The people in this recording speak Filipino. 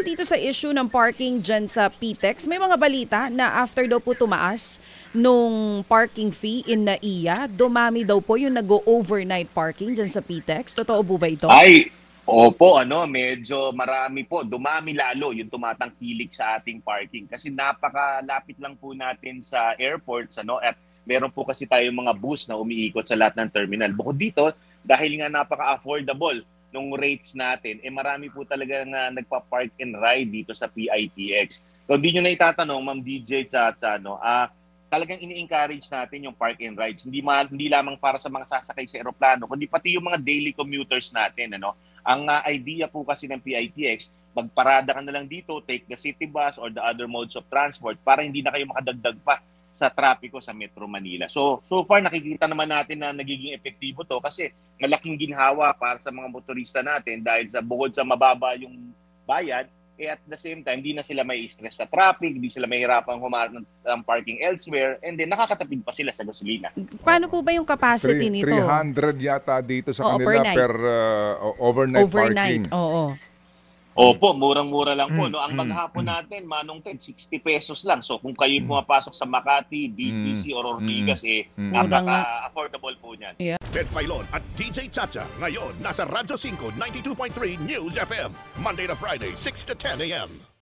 Tungkol dito sa issue ng parking dyan sa PTEX, may mga balita na after daw po tumaas nung parking fee in NAIA, dumami daw po yung nag-overnight parking dyan sa PTEX. Totoo po ba ito? Ay, opo, medyo marami po. Dumami lalo yung tumatangkilik sa ating parking kasi napakalapit lang po natin sa airports, at meron po kasi tayong mga bus na umiikot sa lahat ng terminal. Bukod dito, dahil nga napaka-affordable nung rates natin, marami po talaga nga nagpa-park and ride dito sa PITX. So, hindi nyo na itatanong, Ma'am DJ, talagang ini-encourage natin yung park and rides. Hindi lamang para sa mga sasakay sa eroplano, kundi pati yung mga daily commuters natin. Ang idea po kasi ng PITX, magparada ka na lang dito, take the city bus or the other modes of transport para hindi na kayo makadagdag pa sa trapiko sa Metro Manila. So far nakikita naman natin na nagiging epektibo to kasi malaking ginhawa para sa mga motorista natin dahil bukod sa mababa yung bayad, at the same time, hindi na sila may stress sa traffic, hindi sila mahirapang humarap ng parking elsewhere, and then nakakatipid pa sila sa gasolina. Paano po ba yung capacity nito? 300 yata dito sa kanila per overnight parking. Oo. Opo, murang-mura lang po. Ang maghapon natin, Manong Ted, 60 pesos lang. So kung kayo pumapasok sa Makati, BGC, or Ortigas, napaka-affordable po niyan. Yeah. Ted Filon at DJ Chacha. Ngayon, nasa Radyo 5, 92.3 News FM. Monday to Friday, 6 to 10 a.m.